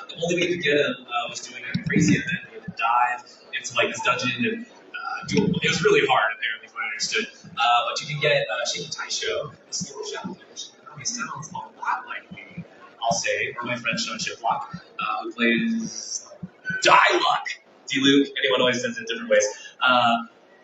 The only way to get him was doing a crazy event where he dive into like this dungeon and do. It was really hard, apparently, from what I understood. But you can get Shaky Taisho, this little shadow, which sounds a lot like me. I'll say, or my friend Sean Shiplock, who plays Diluc. D-Luke. Anyone always says it different ways.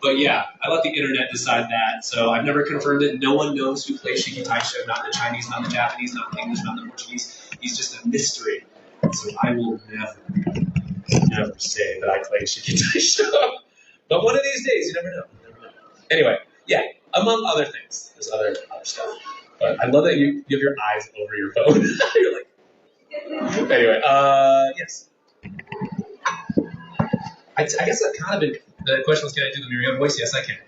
But yeah, I let the internet decide that. So I've never confirmed it. No one knows who plays Shiki Taisho, not the Chinese, not the Japanese, not the English, not the Portuguese. He's just a mystery. So I will never say that I play Shiki Taisho. But one of these days, you never know. Anyway, yeah, among other things. There's other stuff. But I love that you have your eyes over your phone. You're like, anyway, yes. I guess that kind of been, the question was, can I do the Mirio voice? Yes, I can.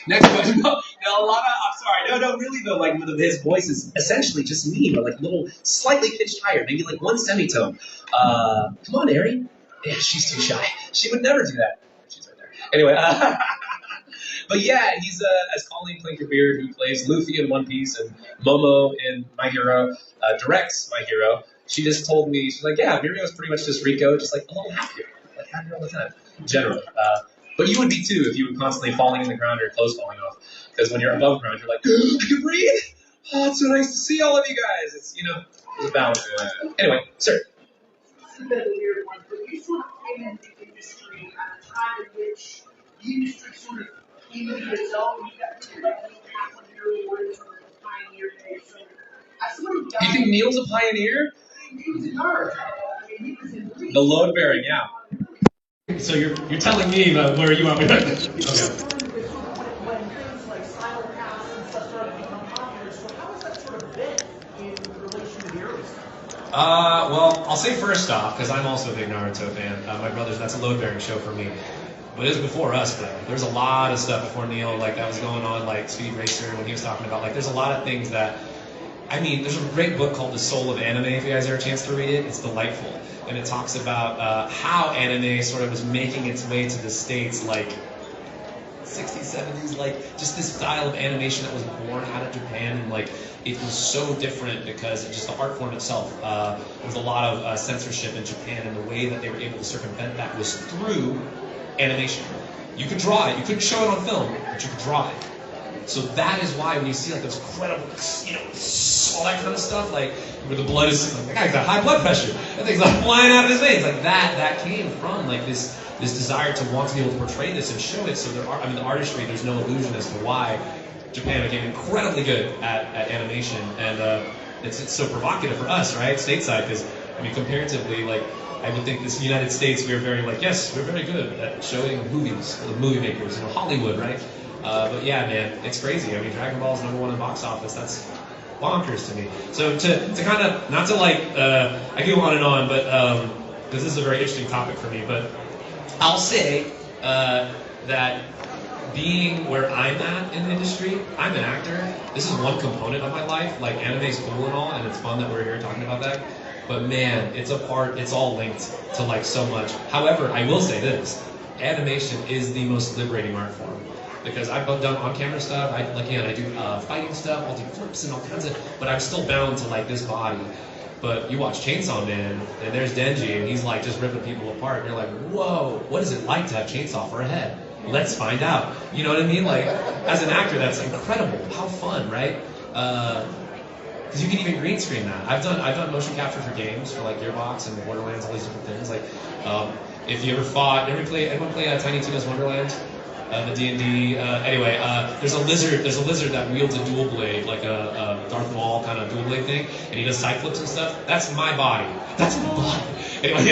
Next question. No, I'm sorry. No, really though, like his voice is essentially just me, but like a little slightly pitched higher, maybe like one semitone. Come on, Ari. Yeah, she's too shy. She would never do that. She's right there. Anyway, but yeah, he's as Colleen Clinkerbeard, who plays Luffy in One Piece and Momo in My Hero, directs My Hero. She just told me, she's like, yeah, Mirio is pretty much just Ricco, just like a little happier, like happier all the time, generally. But you would be too if you were constantly falling in the ground or your clothes falling off. Because when you're above ground, you're like, I can breathe. Oh, it's so nice to see all of you guys. It's, there's a balance. Anyway, sir. This is a bit of a weird one, but you sort of came into the industry at a time in which the industry sort of came into its own. You got to like half of your words from the pioneer days. So I sort of You think Neil's a pioneer? He was a nerd. I mean, he was in the load bearing, yeah. So you're telling me about where you want me to okay. When things like simulcast and stuff started to become popular, so how has that sort of been in relation to the early stuff? Well, I'll say first off, because I'm also a big Naruto fan. My brother's, that's a load-bearing show for me. But it was before us, bro. There's a lot of stuff before Neil, like, that was going on, like Speed Racer, when he was talking about, like, there's a lot of things that, I mean, there's a great book called The Soul of Anime, if you guys have a chance to read it. It's delightful. And it talks about how anime sort of was making its way to the States, like, 60s, 70s, like, just this style of animation that was born out of Japan, and, like, it was so different because just the art form itself, there was a lot of censorship in Japan, and the way that they were able to circumvent that was through animation. You could draw it, you couldn't show it on film, but you could draw it. So that is why when you see like those incredible, all that kind of stuff, like where the blood is, like, that guy's got high blood pressure, that thing's like flying out of his veins, like that came from like this desire to want to be able to portray this and show it. So there are, I mean, the artistry, there's no illusion as to why Japan became incredibly good at animation, and it's so provocative for us, right, stateside, because I mean, comparatively, like I would think this United States, we are very like, yes, we're very good at showing movies, the movie makers, Hollywood, right? But yeah, man, it's crazy. I mean, Dragon Ball's #1 in box office. That's bonkers to me. So to kind of, not to like, I go on and on, but because this is a very interesting topic for me, but I'll say that being where I'm at in the industry, I'm an actor. This is one component of my life. Like, anime's cool and all, and it's fun that we're here talking about that. But man, it's all linked to like so much. However, I will say this, animation is the most liberating art form. Because I've done on-camera stuff, I do fighting stuff, I'll do flips and all kinds of, but I'm still bound to like this body. But you watch Chainsaw Man, and there's Denji, and he's like just ripping people apart, and you're like, whoa, what is it like to have chainsaw for a head? Let's find out. You know what I mean? Like, as an actor, that's incredible. How fun, right? Because you can even green screen that. I've done motion capture for games, for like Gearbox and Borderlands, all these different things. Like, if you ever fought, anyone play Tiny Tina's Wonderland? The D&D. Anyway, there's a lizard that wields a dual blade, like a Darth Maul kind of dual blade thing, and he does side flips and stuff. That's my body. That's my body. Anyway,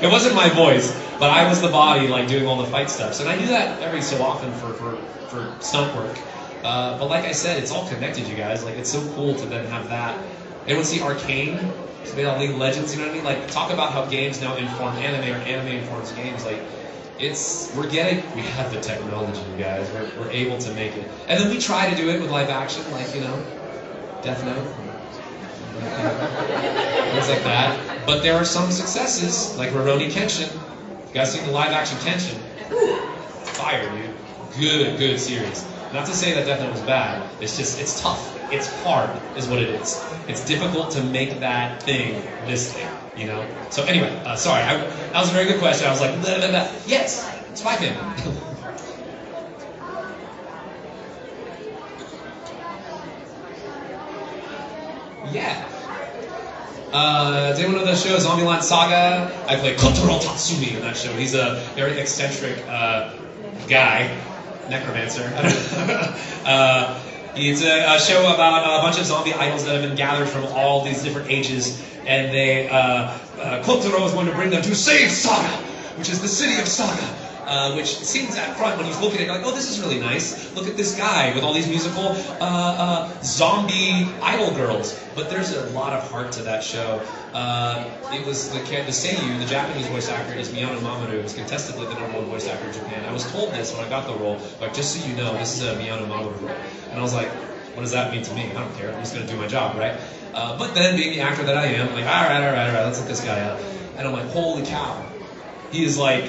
it wasn't my voice, but I was the body, like doing all the fight stuff. So I do that every so often for stunt work. But like I said, it's all connected, you guys. Like, it's so cool to then have that. Anyone see Arcane? So they have League of Legends. You know what I mean? Like, talk about how games now inform anime, or anime informs games. Like, we have the technology, you guys. We're able to make it. And then we try to do it with live action, like, Death Note. Things like that. But there are some successes, like Rurouni Kenshin. You guys seen the live action Kenshin? Fire, dude. Good series. Not to say that Death Note was bad. It's just, it's tough. It's hard, is what it is. It's difficult to make that thing this thing, you know? So anyway, sorry, that was a very good question. I was like, blah, blah, blah. Yes, it's my family. Yeah. Does anyone know the show Zombieland Saga? I play Kotaro Tatsumi in that show. He's a very eccentric guy, necromancer. It's a show about a bunch of zombie idols that have been gathered from all these different ages, and they Kotaro is going to bring them to save Saga, which is the city of Saga. Which seems at front when you look at it, you're like, oh, this is really nice. Look at this guy with all these musical zombie idol girls. But there's a lot of heart to that show. It was the Seiyu, the Japanese voice actor, is Miyano Mamoru, who's contestably the #1 voice actor in Japan. I was told this when I got the role, like, just so you know, this is a Miyano Mamoru role. And I was like, what does that mean to me? I don't care. I'm just going to do my job, right? But then, being the actor that I am, I'm like, all right, let's look this guy up. And I'm like, holy cow. He is like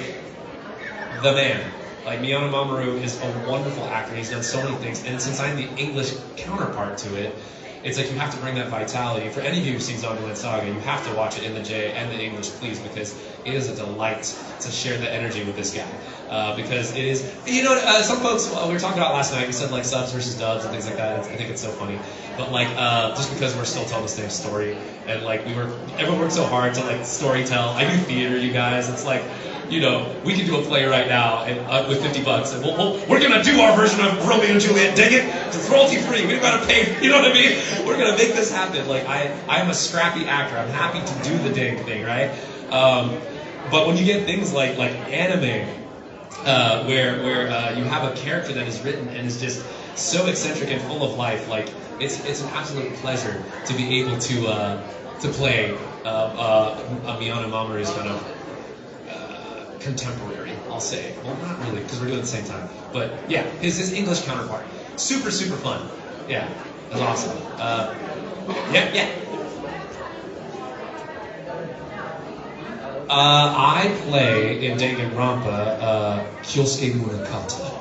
the man. Like, Miyano Mamoru is a wonderful actor. He's done so many things. And since I'm the English counterpart to it, it's like you have to bring that vitality. For any of you who've seen Zombieland Saga, you have to watch it in the J and the English, please, because it is a delight to share the energy with this guy. Because it is, you know, some folks, we were talking about last night, we said like subs versus dubs and things like that. I think it's so funny. But like, just because we're still telling the same story, and like everyone worked so hard to like story tell. I do theater, you guys. It's like, you know, we can do a play right now and with $50, and we're gonna do our version of Romeo and Juliet. Dig it? It's royalty free. We don't gotta pay. You know what I mean? We're gonna make this happen. Like, I'm a scrappy actor. I'm happy to do the dang thing, right? But when you get things like anime, where you have a character that is written and is just so eccentric and full of life, like it's an absolute pleasure to be able to play a Miyano Mamoru's kind of contemporary, I'll say. Well, not really, because we're doing it at the same time. But yeah, his English counterpart. Super, super fun. Yeah, that's awesome. Yeah. I play in Danganronpa Kyosuke Murakata,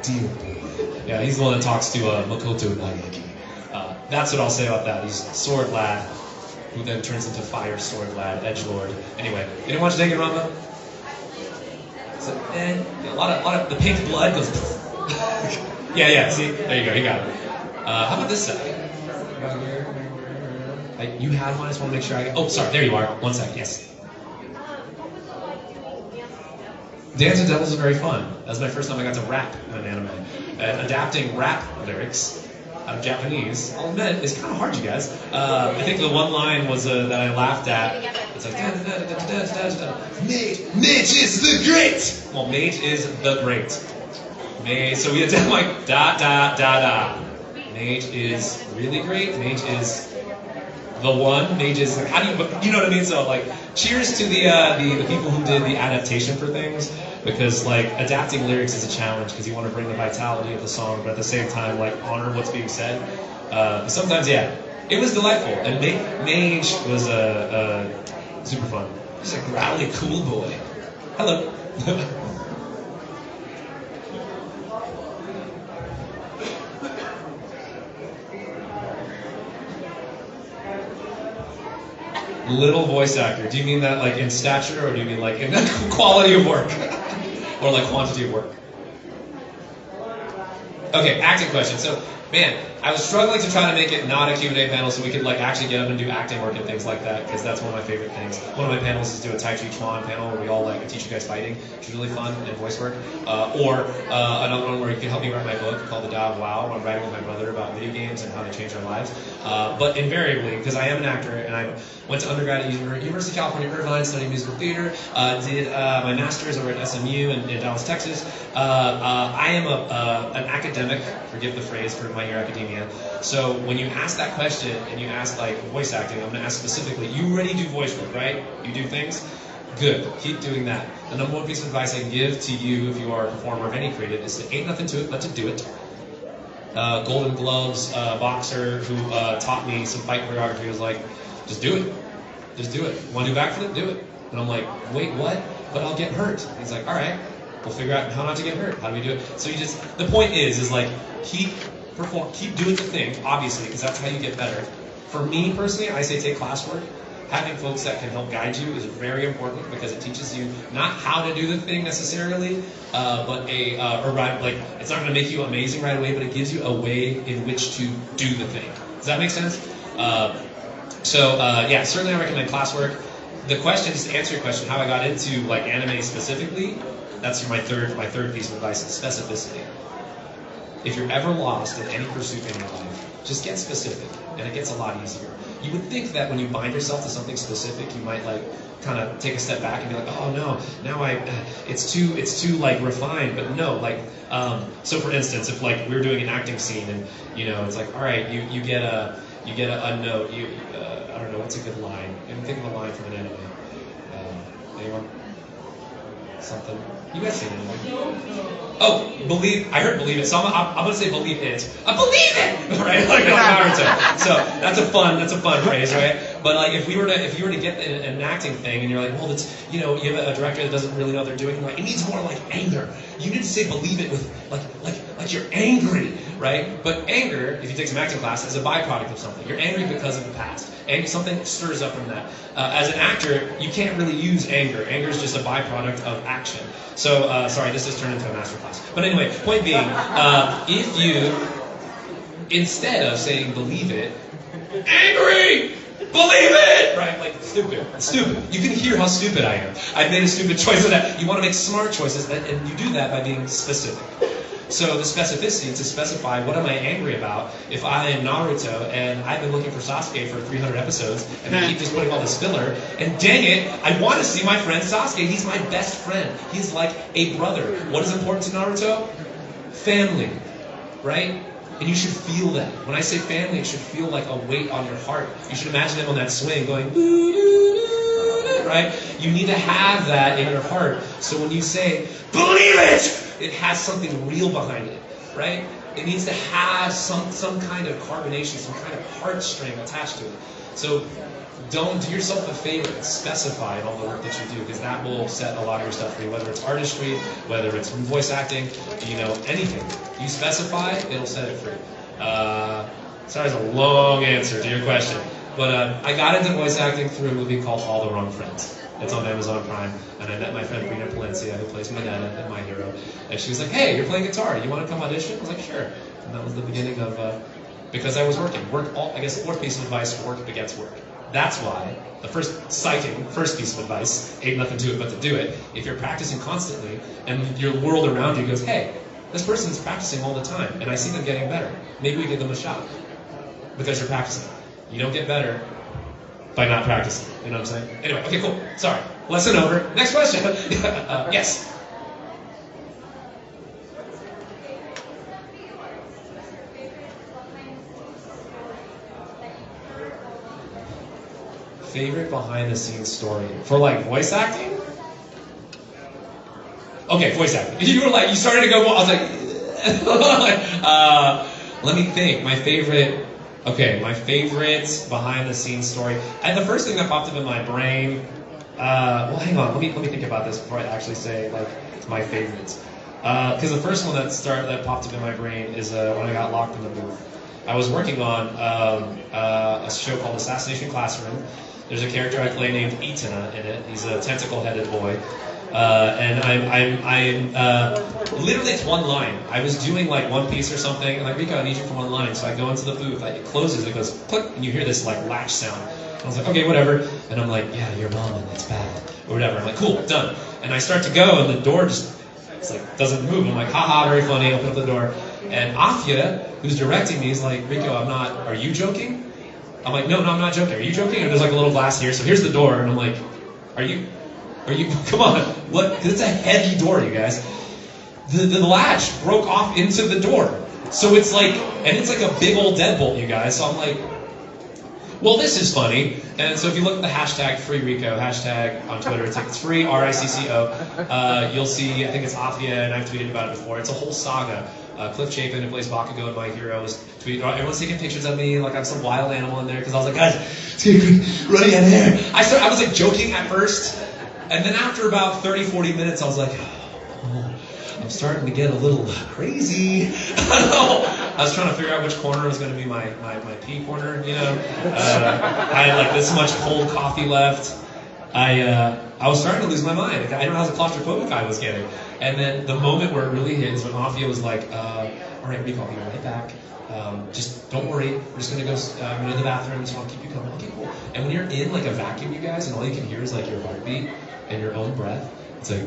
dear boy. Yeah, he's the one that talks to Makoto Nageki. That's what I'll say about that. He's a sword lad who then turns into fire sword lad, edgelord. Anyway, you didn't watch Danganronpa? So, a lot of the pink blood goes. yeah. See, there you go. You got it. How about this side? You had one. I just want to make sure I. Oh, sorry. There you are. 1 second. Yes. Dance with Devils is very fun. That was my first time I got to rap in an anime. And adapting rap lyrics out of Japanese, I'll admit, is kind of hard, you guys. I think the one line was that I laughed at. It's like, Mage is the great! Well, Mage is the great. Mage, so we had to like, da. Mage is really great. Mage is the one. Mage is, like, how do you know what I mean? So, like, cheers to the people who did the adaptation for things, because, like, adapting lyrics is a challenge, because you want to bring the vitality of the song, but at the same time, like, honor what's being said. Sometimes, yeah, it was delightful, and Mage was super fun. He's a growly cool boy. Hello. Little voice actor. Do you mean that like in stature, or do you mean like in quality of work? Or like quantity of work? Okay, acting question. So, man, I was struggling to try to make it not a Q&A panel so we could like actually get up and do acting work and things like that, because that's one of my favorite things. One of my panels is do a Tai Chi Chuan panel where we all like teach you guys fighting, which is really fun and voice work. Or another one where you can help me write my book called The Tao of Wow, where I'm writing with my brother about video games and how they change our lives. But invariably, because I am an actor and I went to undergrad at University of California, Irvine, studied musical theater, did my master's over at SMU in Dallas, Texas. I am an academic, forgive the phrase, for My Hero Academia. So when you ask that question and you ask like voice acting, I'm going to ask specifically, you already do voice work, right? You do things? Good. Keep doing that. The number one piece of advice I can give to you if you are a performer of any creative is to ain't nothing to it but to do it. Golden Gloves boxer who taught me some fight choreography was like, just do it. Just do it. Want to do backflip? Do it. And I'm like, wait, what? But I'll get hurt. He's like, all right, we'll figure out how not to get hurt. How do we do it? So the point is like, keep perform, keep doing the thing, obviously, because that's how you get better. For me personally, I say take classwork. Having folks that can help guide you is very important because it teaches you not how to do the thing necessarily, but it's not going to make you amazing right away, but it gives you a way in which to do the thing. Does that make sense? Yeah, certainly I recommend classwork. The question, just to answer your question, how I got into like anime specifically, that's my third piece of advice is specificity. If you're ever lost in any pursuit in your life, just get specific, and it gets a lot easier. You would think that when you bind yourself to something specific, you might like kind of take a step back and be like, oh no, now it's too like refined. But no, like so for instance, if like we're doing an acting scene and it's like, all right, you get a note, I don't know, what's a good line? I'm thinking of a line from an anime. Anyone? Something. You guys seen it? Oh, I heard believe it. So I'm gonna say believe it. I believe it, right? Like Naruto. So that's a fun phrase, right? But like if you were to get an acting thing and you're like, well, it's you have a director that doesn't really know what they're doing. Like it needs more like anger. You need to say believe it with like you're angry, right? But anger, if you take some acting class, is a byproduct of something. You're angry because of the past. And something stirs up from that. As an actor, you can't really use anger. Anger is just a byproduct of action. So, sorry, this has turned into a masterclass. But anyway, point being, if you, instead of saying believe it, angry, believe it, right? Like, stupid. You can hear how stupid I am. I've made a stupid choice of that. You want to make smart choices, and you do that by being specific. So the specificity to specify what am I angry about if I am Naruto and I've been looking for Sasuke for 300 episodes and they keep just putting all this filler and dang it, I want to see my friend Sasuke. He's my best friend. He's like a brother. What is important to Naruto? Family, right? And you should feel that. When I say family, it should feel like a weight on your heart. You should imagine him on that swing going, right? You need to have that in your heart. So when you say, believe it, it has something real behind it, right? It needs to have some kind of carbonation, some kind of heartstring attached to it. So don't do yourself a favor and specify in all the work that you do, because that will set a lot of your stuff free, whether it's artistry, whether it's voice acting, anything. You specify, it'll set it free. Sorry, it's a long answer to your question. But I got into voice acting through a movie called All the Wrong Friends. It's on Amazon Prime, and I met my friend Rina Palencia, who plays Minetta in My Hero, and she was like, hey, you're playing guitar, you want to come audition? I was like, sure. And that was the beginning of, because I was working. I guess the fourth piece of advice, work begets work. That's why the first piece of advice, ain't nothing to it but to do it. If you're practicing constantly, and your world around you goes, hey, this person's practicing all the time, and I see them getting better. Maybe we give them a shot, because you're practicing. You don't get better by not practicing. You know what I'm saying? Anyway, okay, cool. Sorry. Lesson over. Next question. Yes? Favorite behind-the-scenes story? For, like, voice acting? Okay, voice acting. You started to go, I was like, let me think. My favorite behind-the-scenes story. And the first thing that popped up in my brain, hang on, let me think about this before I actually say, like, my favorites. Because the first one that popped up in my brain is when I got locked in the booth. I was working on a show called Assassination Classroom. There's a character I play named Itana in it. He's a tentacle-headed boy. And I'm literally it's one line. I was doing like one piece or something, and like, Ricco, I need you for one line. So I go into the booth, it closes, it goes click, and you hear this like latch sound. And I was like, okay, whatever. And I'm like, yeah, your mom, and it's bad, or whatever. I'm like, cool, done. And I start to go, and the door doesn't move. I'm like, haha, very funny. Open up the door, and Afia, who's directing me, is like, Ricco, are you joking? I'm like, no, I'm not joking. Are you joking? And there's like a little glass here, so here's the door, and I'm like, are you, come on, what, because it's a heavy door, you guys. The latch broke off into the door. So it's like a big old deadbolt, you guys. So I'm like, well, this is funny. And so if you look at the hashtag #FreeRicco, hashtag on Twitter, it's free, RICCO, you'll see, I think it's Afia, and I've tweeted about it before. It's a whole saga. Cliff Chapin, who plays Bakugo in My Hero, was tweeting. Everyone's taking pictures of me like I'm some wild animal in there, because I was like, guys, it's running out of hair. I was like joking at first, and then after about 30, 40 minutes, I was like, oh, I'm starting to get a little crazy. I don't know. I was trying to figure out which corner was going to be my pee corner, you know. I had like this much cold coffee left. I was starting to lose my mind. I didn't know how claustrophobic I was getting. And then the moment where it really hit is when Afia was like, all right, Ricco, I'll be right back. Just don't worry. We're just going to go I'm going to the bathroom, so I'll keep you coming. Okay, cool. And when you're in like a vacuum, you guys, and all you can hear is like your heartbeat and your own breath, it's like...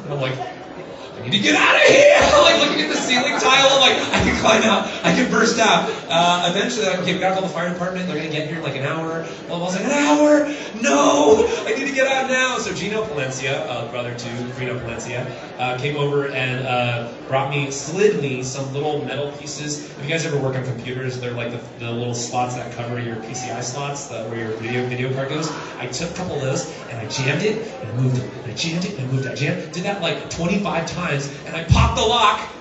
And I'm like, I need to get out of here! I'm like looking at the ceiling tile. I'm like, I can climb out. I can burst out. Eventually, okay, we gotta call the fire department. They're gonna get here in like an hour. Well, I was like, an hour? No! I need to get out now. So Gino Palencia, brother to Reno Palencia, came over and slid me some little metal pieces. If you guys ever work on computers, they're like the little slots that cover your PCI slots, where your video card goes. I took a couple of those and I jammed it and I moved it. And I jammed it and I moved it. I did that like 25 times and I popped the lock.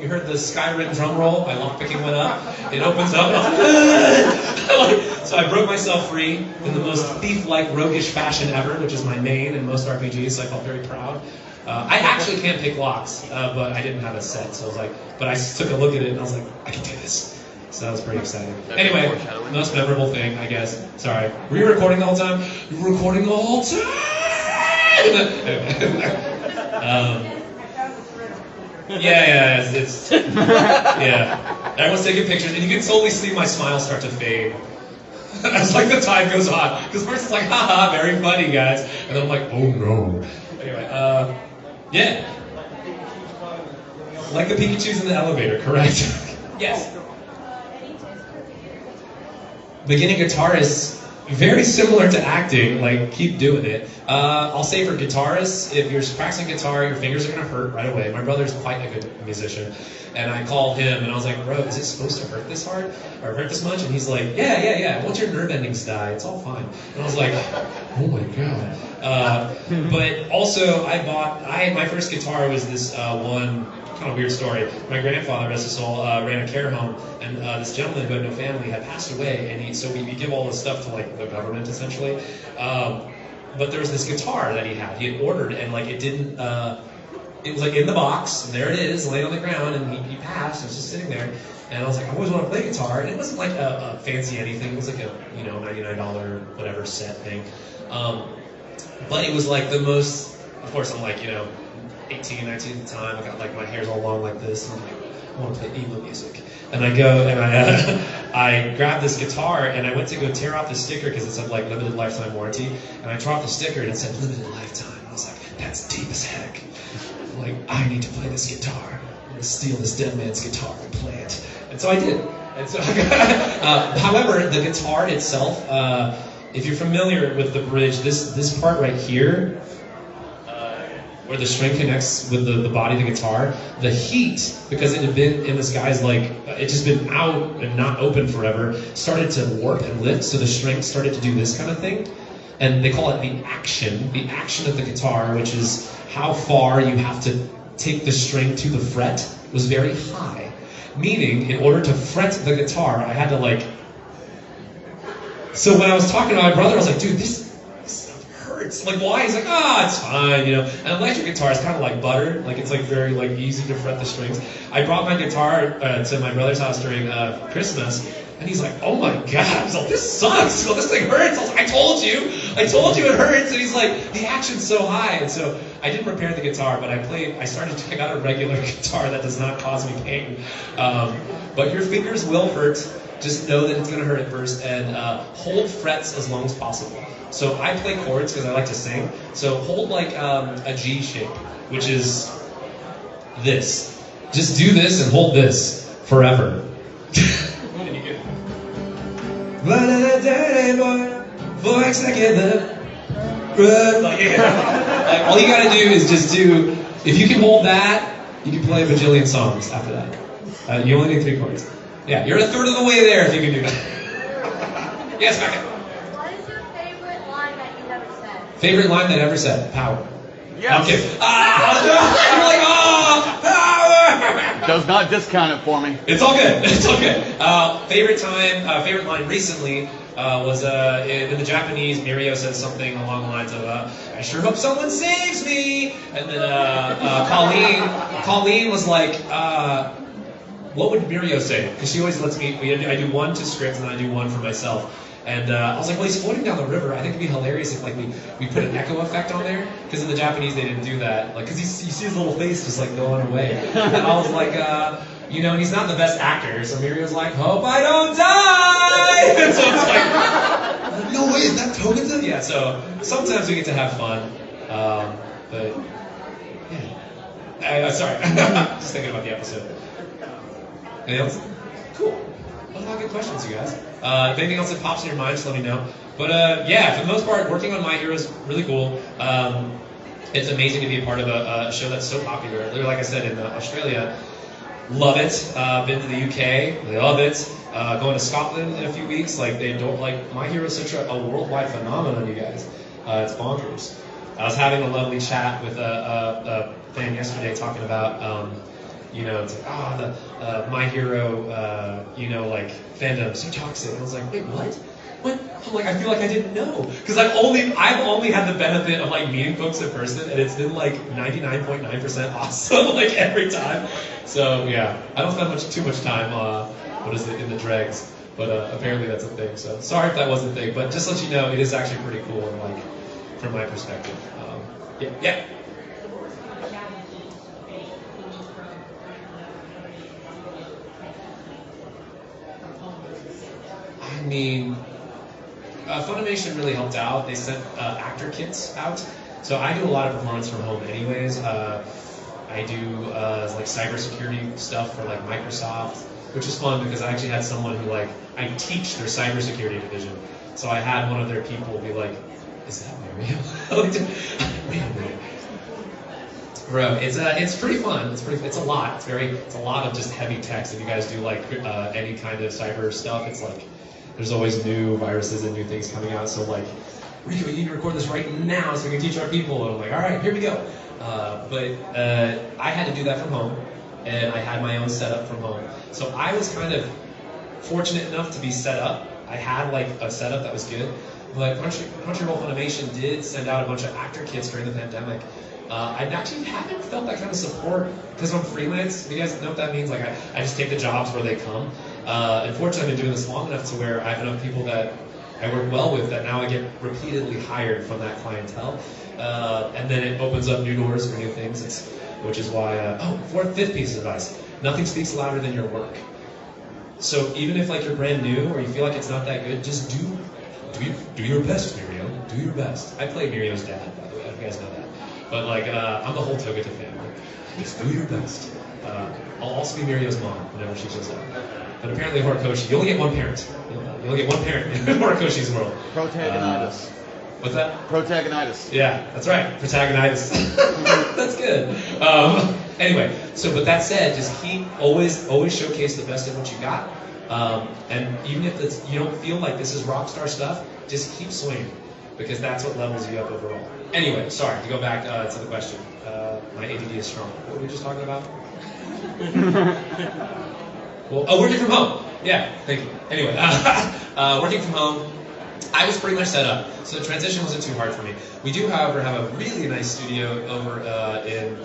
You heard the Skyrim drum roll. My lockpicking went up. It opens up. And I was like, so I broke myself free in the most thief-like, roguish fashion ever, which is my main in most RPGs. So I felt very proud. I actually can't pick locks, but I didn't have a set. So I was like, but I took a look at it and I was like, I can do this. So that was pretty exciting. Anyway, most memorable thing, I guess. Sorry. Were you recording the whole time? You were recording the whole time. Yeah. Everyone's taking pictures, and you can totally see my smile start to fade as like the time goes on. Because first it's like, haha, very funny, guys, and then I'm like, oh no. Anyway, yeah. Like the Pikachus in the elevator, correct? Yes. Beginning guitarist, very similar to acting, like keep doing it. I'll say for guitarists, if you're practicing guitar, your fingers are going to hurt right away. My brother's quite a good musician, and I called him and I was like, bro, is it supposed to hurt this hard or hurt this much? And he's like, yeah, once your nerve endings die, it's all fine. And I was like, oh my god. But also my first guitar was this one kind of weird story. My grandfather, rest his soul, ran a care home, and this gentleman who had no family had passed away, and so we give all this stuff to like the government essentially. But there was this guitar that he had ordered, and like it didn't. It was like in the box, and there it is, laying on the ground, and he passed. It was just sitting there, and I was like, I always want to play guitar, and it wasn't like a fancy anything. It was like a $99 whatever set thing, but it was like the most. Of course, I'm like 18, 19 at the time. I got like my hair's all long like this, and I'm like, I want to play emo music. And I go and I grabbed this guitar and I went to go tear off the sticker because it said like limited lifetime warranty. And I tore off the sticker and it said limited lifetime. I was like, that's deep as heck. I'm like, I need to play this guitar. I'm gonna steal this dead man's guitar and play it. And so I did. And so, however, the guitar itself, if you're familiar with the bridge, this part right here, where the string connects with the body of the guitar, the heat, because it had been in this guy's it just been out and not open forever, started to warp and lift, so the string started to do this kind of thing. And they call it the action of the guitar, which is how far you have to take the string to the fret, was very high. Meaning, in order to fret the guitar, I had to So when I was talking to my brother, I was like, dude, this hurts. Like, why? He's like, it's fine, And electric guitar is kind of like butter. Like, it's like very easy to fret the strings. I brought my guitar to my brother's house during Christmas, and he's like, oh my god. He's like, this sucks. This thing hurts. I was like, I told you it hurts. And he's like, the action's so high. And so I didn't repair the guitar, but I started to pick out a regular guitar that does not cause me pain. But your fingers will hurt. Just know that it's going to hurt at first, and hold frets as long as possible. So I play chords because I like to sing. So hold like a G shape, which is this. Just do this and hold this forever. And you get. All you gotta do is just do. If you can hold that, you can play a bajillion songs after that. You only need 3 chords. Yeah, you're a third of the way there if you can do that. Yes, Becca. What is your favorite line that you ever said? Favorite line that I ever said? Power. Yes. Okay. I'm like, power! Does not discount it for me. It's all good. It's all good. Favorite line recently was in the Japanese, Mirio says something along the lines of, I sure hope someone saves me. And then Colleen was like, what would Mirio say? Because she always lets me, I do one to script and then I do one for myself. And I was like, well, he's floating down the river. I think it'd be hilarious if like we put an echo effect on there. Because in the Japanese they didn't do that. Like, because you see his little face just like going away. And I was like, you know, he's not the best actor. So Mirio's like, hope I don't die. And so it's like, no way, is that Togata? Yeah. So sometimes we get to have fun. But yeah. Sorry, just thinking about the episode. Anything else? Cool. Well, a lot of good questions, you guys. If anything else that pops in your mind, just let me know. But yeah, for the most part, working on My Hero is really cool. It's amazing to be a part of a show that's so popular. Like I said, in Australia, love it. Been to the UK, they love it. Going to Scotland in a few weeks, like they don't like My Hero is such a worldwide phenomenon, you guys. It's bonkers. I was having a lovely chat with a fan yesterday talking about. You know, it's like, the My Hero, you know, like, fandom, so toxic. And I was like, wait, what? What? I'm like, I feel like I didn't know. Because I've only had the benefit of, like, meeting folks in person, and it's been, like, 99.9% awesome, like, every time. So, yeah, I don't spend too much time, in the dregs. But apparently that's a thing. So, sorry if that wasn't a thing. But just to let you know, it is actually pretty cool, like, from my perspective. Yeah. I mean, Funimation really helped out. They sent actor kits out. So I do a lot of performance from home anyways. I do like cybersecurity stuff for like Microsoft, which is fun because I actually had someone who I teach their cybersecurity division. So I had one of their people be like, is that Mirio? Bro, it's pretty fun. It's a lot. It's a lot of just heavy text. If you guys do like any kind of cyber stuff, it's like there's always new viruses and new things coming out. So like, Ricco, we need to record this right now so we can teach our people. And I'm like, all right, here we go. But I had to do that from home, and I had my own setup from home. So I was kind of fortunate enough to be set up. I had like a setup that was good. But Crunchyroll Funimation did send out a bunch of actor kits during the pandemic. I actually haven't felt that kind of support because I'm freelance. You guys know what that means? Like I just take the jobs where they come. Unfortunately, I've been doing this long enough to where I have enough people that I work well with that now I get repeatedly hired from that clientele. And then it opens up new doors for new things, which is why, fifth piece of advice. Nothing speaks louder than your work. So even if like you're brand new or you feel like it's not that good, just do your best, Mirio. Do your best. I play Mirio's dad, by the way. I don't know if you guys know that. But like, I'm the whole Togata family. Just do your best. I'll also be Mirio's mom whenever she shows up. But apparently Horikoshi, you only get one parent. You only get one parent in Horikoshi's world. Protagonitis. What's that? Protagonitis. Yeah, that's right. Protagonitis. That's good. Anyway, but that said, just always showcase the best of what you got. And even if you don't feel like this is rock star stuff, just keep swinging because that's what levels you up overall. Anyway, sorry, to go back to the question. My ADD is strong. What were we just talking about? Well, working from home. Yeah, thank you. Anyway, working from home, I was pretty much set up, so the transition wasn't too hard for me. We do, however, have a really nice studio over in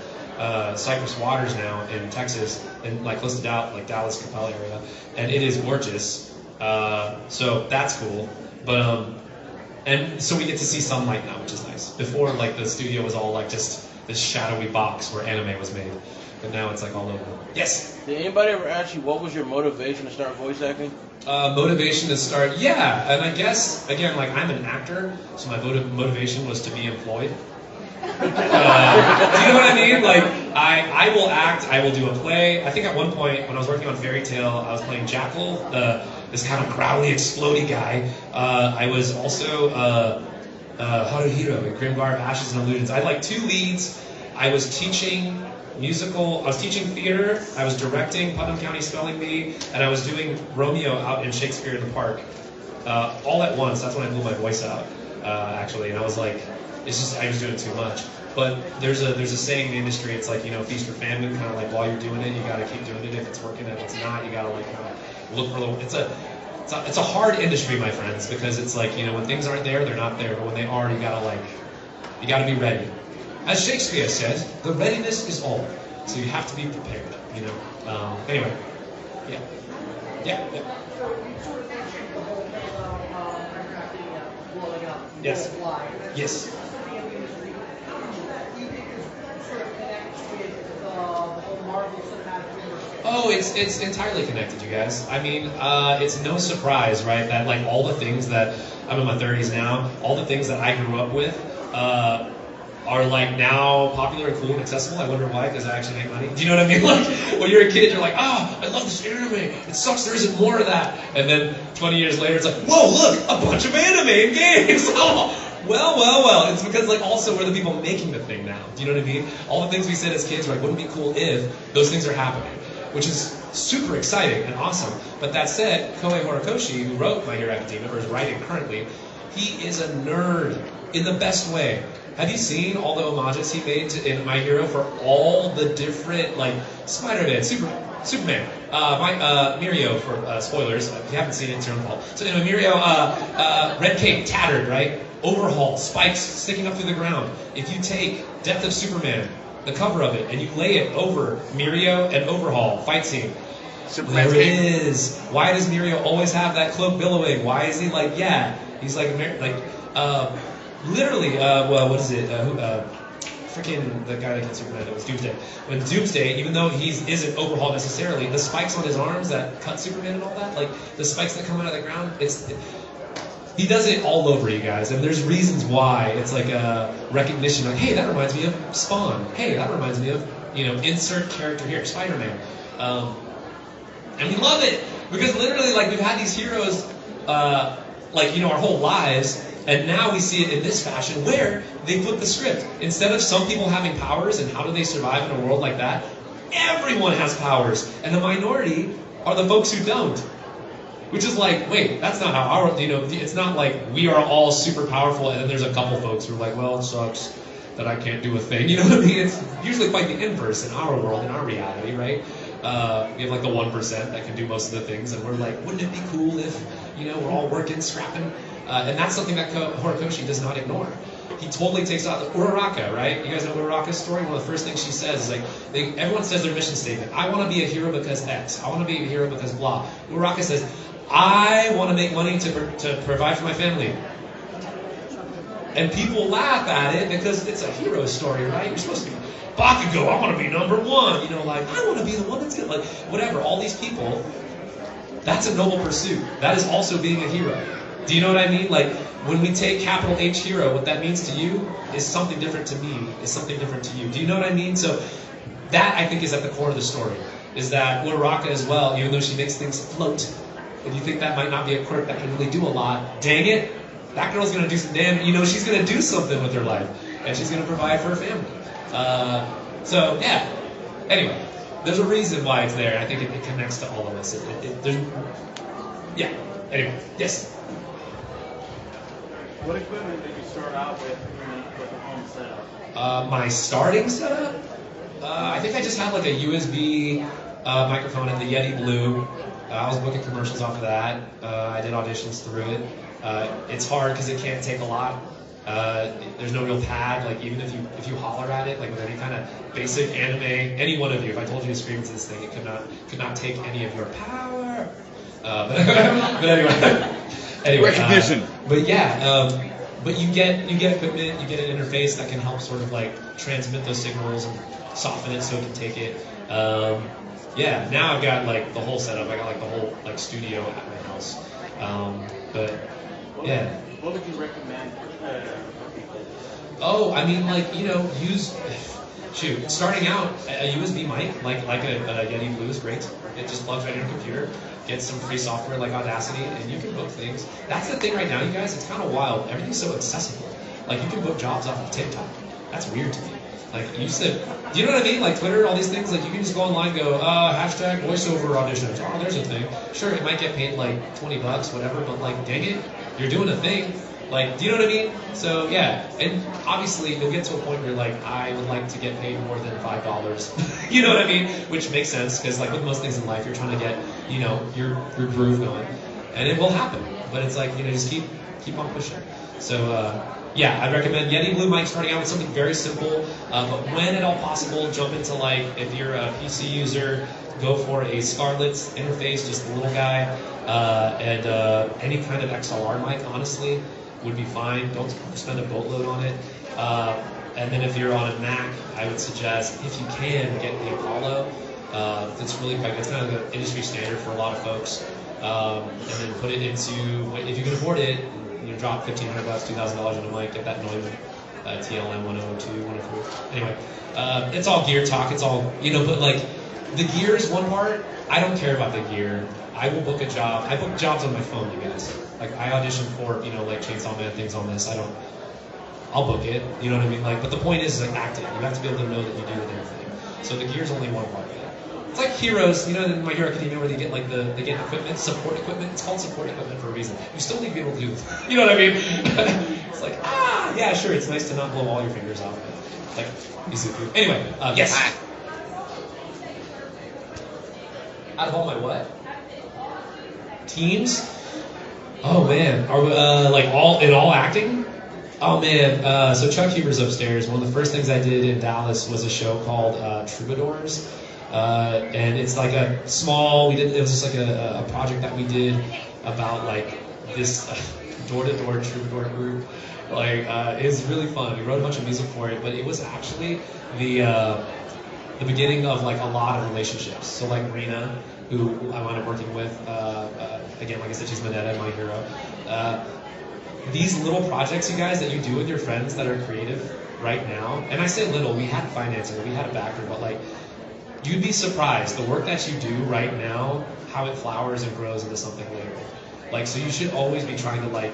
Cypress Waters now in Texas, in like close to Dallas, Capella area, and it is gorgeous. So that's cool. But and so we get to see sunlight now, which is nice. Before, like the studio was all like just this shadowy box where anime was made, but now it's like all over. Yes. Did anybody ever ask you what was your motivation to start voice acting? Motivation to start, yeah, and I guess again, like I'm an actor, so my motivation was to be employed. Do you know what I mean? Like, I will act, I will do a play. I think at one point, when I was working on Fairy Tale, I was playing Jackal, this kind of growly, explodey guy. I was also Haruhiro in Grimgar of Ashes and Illusions. I had like 2 leads. I was teaching theater, I was directing Putnam County Spelling Bee, and I was doing Romeo out in Shakespeare in the Park. All at once, that's when I blew my voice out, actually, and I was like, I was doing too much. But there's a saying in the industry, it's like, feast or famine, kind of like while you're doing it, you gotta keep doing it. If it's working, if it's not, you gotta like kind of look for a little, it's a hard industry, my friends, because it's like, when things aren't there, they're not there. But when they are, you gotta be ready. As Shakespeare says, the readiness is all. So you have to be prepared. Anyway, yeah. So you sort of mentioned the whole thing about blowing up. Yes. Yes. Oh, it's entirely connected, you guys. I mean, it's no surprise, right, that like all the things that I'm in my 30s now, all the things that I grew up with are like now popular and cool and accessible. I wonder why, because I actually make money. Do you know what I mean? Like when you're a kid, you're like, I love this anime. It sucks there isn't more of that. And then 20 years later, it's like, whoa, look, a bunch of anime and games. Oh. Well. It's because like also we're the people making the thing now. Do you know what I mean? All the things we said as kids, like, wouldn't it be cool if those things are happening, which is super exciting and awesome. But that said, Kohei Horikoshi, who wrote My Hero Academia, or is writing currently, he is a nerd in the best way. Have you seen all the homages he made in My Hero for all the different, like, Spider-Man, Superman, Mirio, for spoilers, if you haven't seen it, it's your own fault. So anyway, Mirio, red cape, tattered, right? Overhaul, spikes sticking up through the ground. If you take Death of Superman, the cover of it, and you lay it over Mirio and Overhaul, fight scene, there it is. Why does Mirio always have that cloak billowing? Why is he like, he's like literally, what is it? Freaking the guy that killed Superman, it was Doomsday. When Doomsday, even though he isn't Overhaul necessarily, the spikes on his arms that cut Superman and all that, like the spikes that come out of the ground, he does it all over, you guys, and there's reasons why. It's like a recognition, like, hey, that reminds me of Spawn. Hey, that reminds me of, insert character here, Spider-Man. And we love it, because literally, like, we've had these heroes, our whole lives, and now we see it in this fashion where they flip the script. Instead of some people having powers and how do they survive in a world like that, everyone has powers, and the minority are the folks who don't. Which is like, wait, that's not how it's not like we are all super powerful and then there's a couple folks who are like, well, it sucks that I can't do a thing. You know what I mean? It's usually quite the inverse in our world, in our reality, right? We have like the 1% that can do most of the things, and we're like, wouldn't it be cool if, we're all working, scrapping? And that's something that Horikoshi does not ignore. He totally takes out Uraraka, right? You guys know Uraraka's story? One of the first things she says is like, everyone says their mission statement. I want to be a hero because X. I want to be a hero because blah. Uraraka says, I want to make money to provide for my family. And people laugh at it because it's a hero story, right? You're supposed to be Bakugo, I want to be number one. I want to be the one that's good. Like, whatever, all these people, that's a noble pursuit. That is also being a hero. Do you know what I mean? Like, when we take capital H hero, what that means to you is something different to me, is something different to you. Do you know what I mean? So that, I think, is at the core of the story, is that Uraraka as well, even though she makes things float, and you think that might not be a quirk that can really do a lot, dang it, that girl's going to do some damn, she's going to do something with her life, and she's going to provide for her family. Anyway, there's a reason why it's there, and I think it connects to all of us. Anyway, yes? What equipment did you start out with the home setup? My starting setup? I think I just had like a USB microphone and the Yeti Blue. I was booking commercials off of that. I did auditions through it. It's hard because it can't take a lot. There's no real pad. Like even if you holler at it, like with any kind of basic anime, any one of you, if I told you to scream into this thing, it could not take any of your power. But anyway, recognition. But you get equipment, you get an interface that can help sort of like transmit those signals and soften it so it can take it. Now I've got like the whole setup. I got like the whole like studio at my house. What would you recommend for people? Oh, I mean, like, starting out, a USB mic, like a Yeti Blue is great. It just plugs right in your computer, gets some free software like Audacity, and you can book things. That's the thing right now, you guys, it's kind of wild. Everything's so accessible. Like, you can book jobs off of TikTok. That's weird to me. Like, you said, do you know what I mean? Like, Twitter, all these things, like, you can just go online and go, hashtag voiceover auditions. Oh, there's a thing. Sure, it might get paid, like, $20, whatever, but, like, dang it, you're doing a thing. Like, do you know what I mean? So, and obviously, you'll get to a point where you're like, I would like to get paid more than $5. You know what I mean? Which makes sense, because, like, with most things in life, you're trying to get, your groove going. and it will happen. But it's like, just keep on pushing. So yeah, I'd recommend Yeti Blue mic starting out with something very simple, but when at all possible, jump into like, if you're a PC user, go for a Scarlett interface, just a little guy, and any kind of XLR mic, honestly, would be fine. Don't spend a boatload on it. And then if you're on a Mac, I would suggest, if you can, get the Apollo. It's kind of the industry standard for a lot of folks. And then put it into, if you can afford it, drop $1,500, $2,000 on a mic, get that Neumann TLM 102, 103. Anyway, it's all gear talk. It's all, but like, the gear is one part. I don't care about the gear. I will book a job. I book jobs on my phone, you guys. Like, I audition for, like Chainsaw Man, things on this. I'll book it. You know what I mean? Like, but the point is like acting. You have to be able to know that you do the damn thing. So the gear's only one part of it. It's like Heroes, in My Hero Academia, where they get like they get equipment, support equipment. It's called support equipment for a reason. You still need to be able to do this. You know what I mean? It's like, yeah, sure. It's nice to not blow all your fingers off. But like Izuku. Anyway, yes. Out of all my what? Teams? Oh man, are we, like all acting? Oh man, so Chuck Huber's upstairs. One of the first things I did in Dallas was a show called Troubadours. And it's like a small, it was just like a project that we did about like this door-to-door troubadour group. Like, it was really fun. We wrote a bunch of music for it, but it was actually the beginning of like a lot of relationships. So like Rena, who I wound up working with, again, like I said, she's Manetta, my hero. These little projects, you guys, that you do with your friends that are creative right now, and I say little, we had financing, we had a backer, but like, you'd be surprised, the work that you do right now, how it flowers and grows into something later. Like, so you should always be trying to like,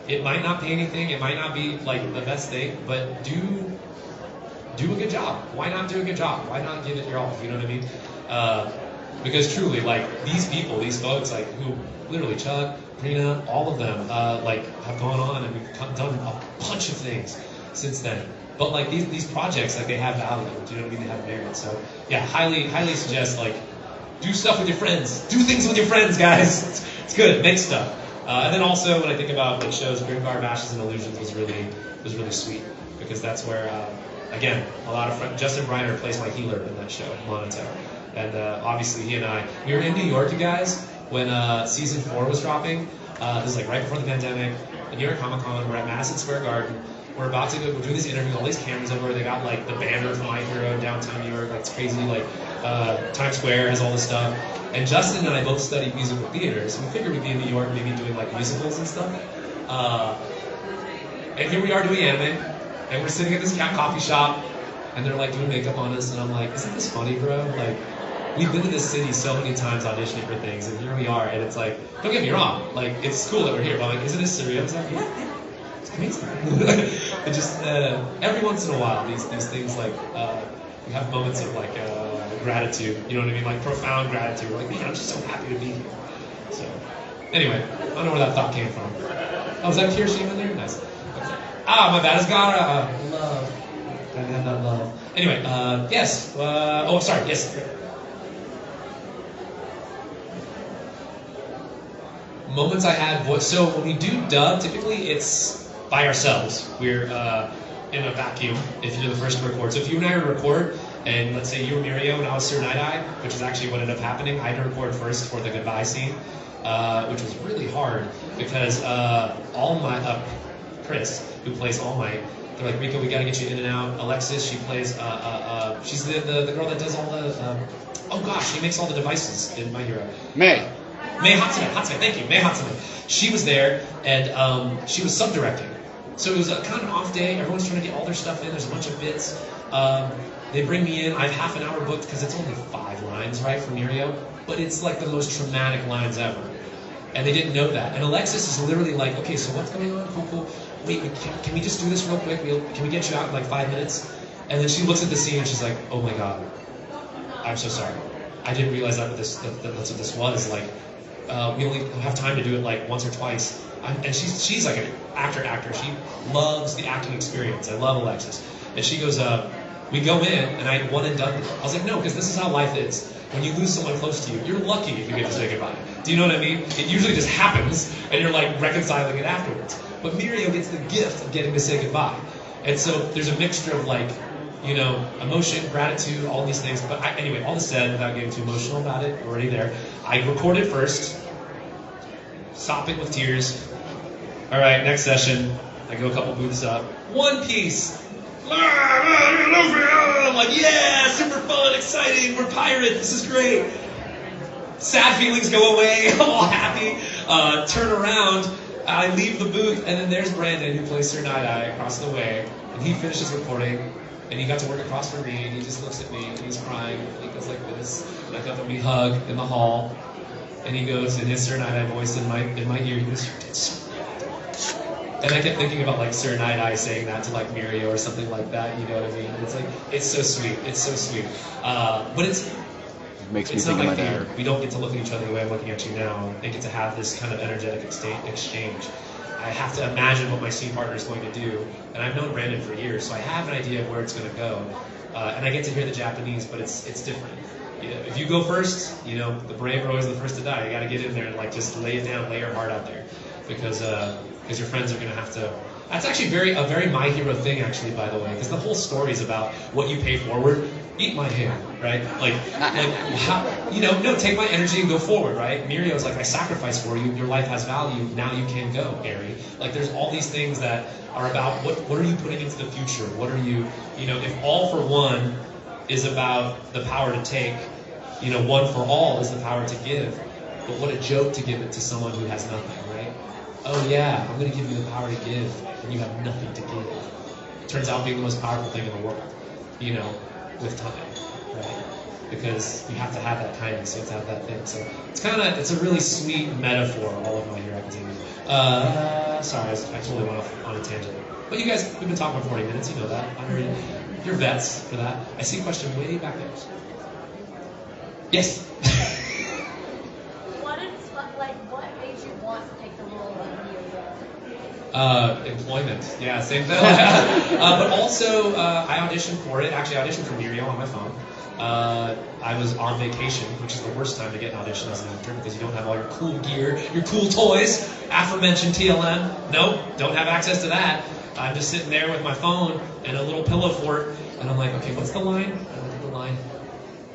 it might not pay anything, it might not be like the best thing, but do a good job. Why not do a good job? Why not give it your all? You know what I mean? Because truly, like, these people, these folks, like, who literally, Chuck, Rena, all of them, like, have gone on and we've done a bunch of things since then. But like these projects, like, they have value. Do you know what I mean? They have merit. So yeah, highly suggest, like, do stuff with your friends. Do things with your friends, guys. It's good. Make stuff. And then also, when I think about like shows, Grimgarb, Ashes and Illusions was really sweet, because that's where again, a lot of friends. Justin Briner plays my healer in that show, Monato, and obviously he and we were in New York, you guys, when season 4 was dropping. This is like right before the pandemic. At New York Comic Con, we're at Madison Square Garden. We're about to go. We're doing these interviews. All these cameras everywhere. They got like the banner for My Hero in downtown New York. Like, it's crazy. Like, Times Square has all this stuff. And Justin and I both studied musical theater, so we figured we'd be in New York, maybe doing like musicals and stuff. And here we are doing anime, and we're sitting at this coffee shop, and they're like doing makeup on us, and I'm like, isn't this funny, bro? Like, we've been to this city so many times auditioning for things, and here we are, and it's like, don't get me wrong, like, it's cool that we're here, but I'm like, isn't this surreal? It's like, yeah. It just every once in a while, these things, like, we have moments of like gratitude. You know what I mean? Like, profound gratitude. We're like, man, I'm just so happy to be here. So anyway, I don't know where that thought came from. Oh, was that Kirishima in there? Nice. Okay. My bad. It's Gara. Love. I have that love. Anyway, yes. Sorry. Yes. Moments I had voice. So when we do dub, typically it's by ourselves. We're in a vacuum if you're the first to record. So if you and I were to record, and let's say you were Mirio and I was Sir Night-Eye, which is actually what ended up happening, I had to record first for the goodbye scene, which was really hard because All Might, Chris, who plays All Might, they're like, Ricco, we gotta get you in and out. Alexis, she plays, she's the girl that does all the, she makes all the devices in My Hero. Mei Hatsune, thank you, Mei Hatsune. She was there, and she was sub-directing. So it was a kind of an off day. Everyone's trying to get all their stuff in. There's a bunch of bits. They bring me in. I have half an hour booked because it's only 5 lines, right, for Mirio. But it's like the most traumatic lines ever. And they didn't know that. And Alexis is literally like, okay, so what's going on? Cool. Wait, can we just do this real quick? Can we get you out in like 5 minutes? And then she looks at the scene and she's like, oh my God, I'm so sorry. I didn't realize that's what this was. Like, we only have time to do it like once or twice. And she's like an actor. She loves the acting experience. I love Alexis. And she goes, we go in, and I had one and done. I was like, no, because this is how life is. when you lose someone close to you, you're lucky if you get to say goodbye. Do you know what I mean? It usually just happens, and you're like reconciling it afterwards. But Mirio gets the gift of getting to say goodbye. And so there's a mixture of like, you know, emotion, gratitude, all these things. But anyway, all this said, without getting too emotional about it, we're already there. I recorded first, stopping with tears. All right, next session, I go a couple booths up. One Piece. I'm like, yeah, super fun, exciting, we're pirates, this is great. Sad feelings go away, I'm all happy. Turn around, I leave the booth, and then there's Brandon, who plays Sir Night-Eye, across the way, and he finishes recording, and he got to work across from me, and he just looks at me, and he's crying, and he goes like this, and I got to hug in the hall, and he goes, in his Sir Night-Eye voice in my ear, he goes, "You did so well." And I kept thinking about like Sir Night-Eye saying that to like Mirio or something like that, you know what I mean? It's like, it's so sweet, it's so sweet. But it's Makes me not think of like my theater. dad. We don't get to look at each other the way I'm looking at you now and get to have this kind of energetic exchange. I have to imagine what my scene partner is going to do, and I've known Brandon for years, so I have an idea of where it's going to go. And I get to hear the Japanese, but it's different. You know, if you go first, you know, the brave are always the first to die. You got to get in there and like just lay it down, lay your heart out there, because your friends are going to have to. That's actually a very My Hero thing, actually, by the way, because the whole story is about what you pay forward. Eat my hand, right? Like how, you know, no, take my energy and go forward, right? Mirio's like, I sacrificed for you. Your life has value. Now you can go, Gary. Like, there's all these things that are about what are you putting into the future? What are you, you know, if all for one is about the power to take, you know, one for all is the power to give. But what a joke to give it to someone who has nothing, right? Oh yeah, I'm going to give you the power to give, and you have nothing to give. It turns out being the most powerful thing in the world, you know, with time, right? Because you have to have that kindness, you have to have that thing. So it's a really sweet metaphor, all of My Hero Academia. Sorry, I totally went off on a tangent. But you guys, we've been talking for 40 minutes, you know that. You're vets for that. I see a question way back there. Yes? What made you want to take the role of Mirio? Employment. Yeah, same thing. But also, I auditioned for it. Actually, I auditioned for Mirio on my phone. I was on vacation, which is the worst time to get an audition as an actor because you don't have all your cool gear, your cool toys. Aforementioned TLM. Nope, don't have access to that. I'm just sitting there with my phone and a little pillow fort, and I'm like, okay, what's the line? I look at the line,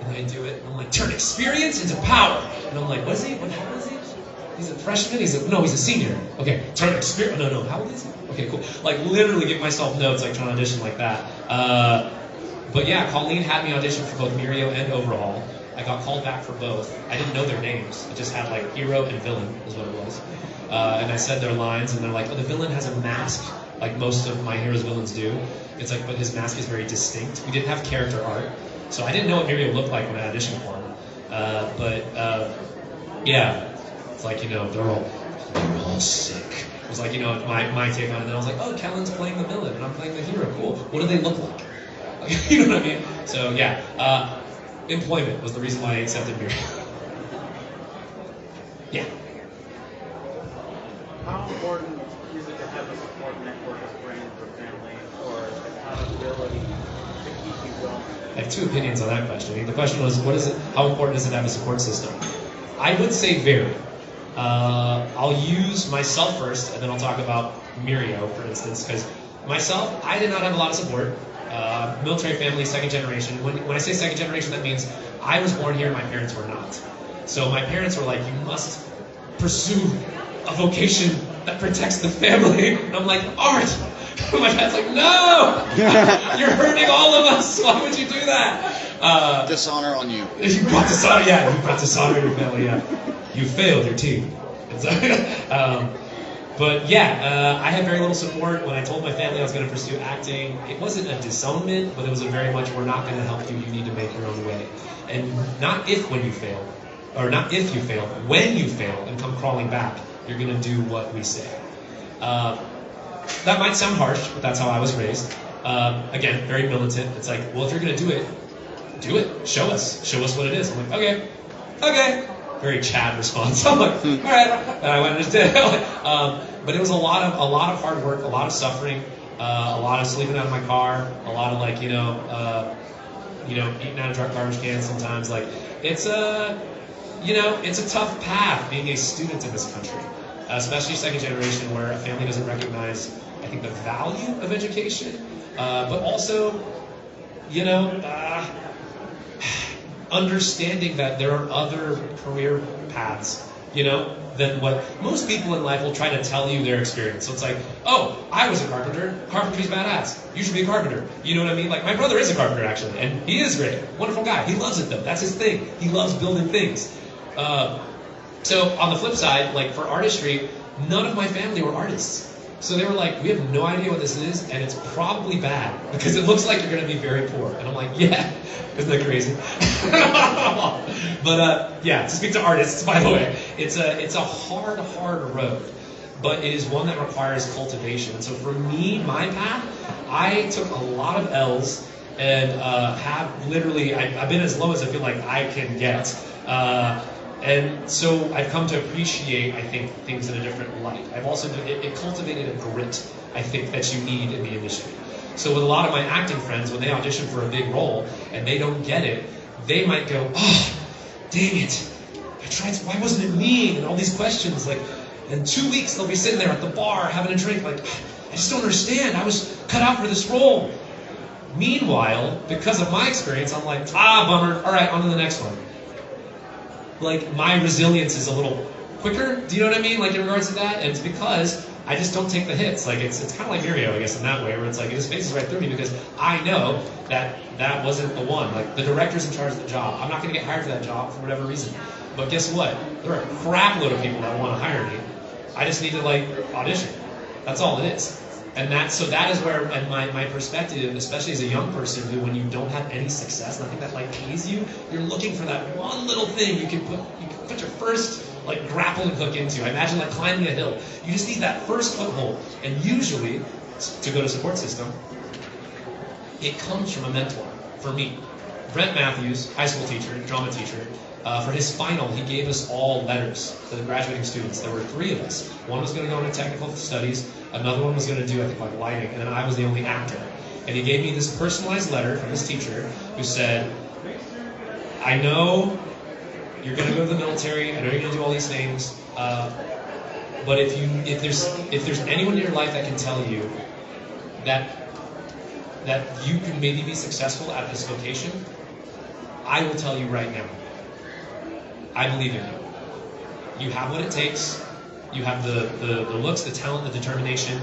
and I do it. And I'm like, turn experience into power. And I'm like, what is he? What how old is he? He's a freshman? He's a senior. Okay, turn experience. No, how old is he? Okay, cool. Like, literally give myself notes, like, trying to audition like that. But yeah, Colleen had me audition for both Mirio and Overhaul. I got called back for both. I didn't know their names. I just had, like, hero and villain is what it was. And I said their lines, and they're like, oh, the villain has a mask, like most of My Hero's villains do. It's like, but his mask is very distinct. We didn't have character art, so I didn't know what Mirio looked like when I auditioned for him. Yeah. It's like, you know, they're all sick. It was like, you know, my take on it. And then I was like, oh, Kellen's playing the villain, and I'm playing the hero. Cool. What do they look like? You know what I mean? So, yeah. Employment was the reason why I accepted Mirio. Yeah. How important is it to have a support network of friends or family or accountability to keep you going? I have two opinions on that question. I mean, the question was, how important is it to have a support system? I would say very. I'll use myself first, and then I'll talk about Mirio, for instance, because myself, I did not have a lot of support. Military family, second generation. When I say second generation, that means I was born here and my parents were not. So my parents were like, you must pursue a vocation that protects the family. And I'm like, art! My dad's like, no! You're hurting all of us! Why would you do that? Dishonor on you. You brought dishonor, yeah. You brought dishonor in your family, yeah. You failed your team. But yeah, I had very little support. When I told my family I was going to pursue acting, it wasn't a disownment, but it was a very much, we're not going to help you, you need to make your own way. And not when you fail, when you fail and come crawling back, you're going to do what we say. That might sound harsh, but that's how I was raised. Again, very militant. It's like, well, if you're going to do it. Show us what it is. I'm like, okay. Very Chad response. I'm like, all right. And I went and did it. But it was a lot of hard work, a lot of suffering, a lot of sleeping out of my car, a lot of eating out of garbage cans sometimes. Like, it's a tough path being a student in this country, especially second generation, where a family doesn't recognize, I think, the value of education, but also, understanding that there are other career paths, than what most people in life will try to tell you their experience. So it's like, oh, I was a carpenter. Carpentry's badass. You should be a carpenter. You know what I mean? Like, my brother is a carpenter, actually, and he is great. Wonderful guy. He loves it, though. That's his thing. He loves building things. So on the flip side, like, for artistry, none of my family were artists. So they were like, we have no idea what this is, and it's probably bad, because it looks like you're going to be very poor. And I'm like, yeah, isn't that crazy? But to speak to artists, by the way, it's a hard road, but it is one that requires cultivation. And so for me, my path, I took a lot of L's, and have literally, I've been as low as I feel like I can get. And so I've come to appreciate, I think, things in a different light. I've also, it cultivated a grit, I think, that you need in the industry. So with a lot of my acting friends, when they audition for a big role and they don't get it, they might go, oh, dang it, I tried, why wasn't it me? And all these questions, like, in 2 weeks they'll be sitting there at the bar having a drink, like, I just don't understand, I was cut out for this role. Meanwhile, because of my experience, I'm like, bummer, all right, on to the next one. Like, my resilience is a little quicker, do you know what I mean? Like, in regards to that, and it's because I just don't take the hits. Like, it's kind of like Mirio, I guess, in that way, where it's like, it just faces right through me because I know that wasn't the one. Like, the director's in charge of the job. I'm not going to get hired for that job for whatever reason. But guess what? There are a crap load of people that want to hire me. I just need to, like, audition. That's all it is. And that is where, and my perspective, especially as a young person who, when you don't have any success, nothing that like pays you, you're looking for that one little thing you can put your first like grappling hook into. I imagine like climbing a hill. You just need that first foothold. And usually, to go to support system, it comes from a mentor. For me, Brent Matthews, high school teacher, drama teacher, for his final, he gave us all letters to the graduating students. There were 3 of us. One was going to go into technical studies, another one was going to do, I think, like lighting, and then I was the only actor. And he gave me this personalized letter from his teacher who said, I know you're going to go to the military, I know you're going to do all these things, but if there's anyone in your life that can tell you that you can maybe be successful at this vocation, I will tell you right now. I believe in you. You have what it takes. You have the looks, the talent, the determination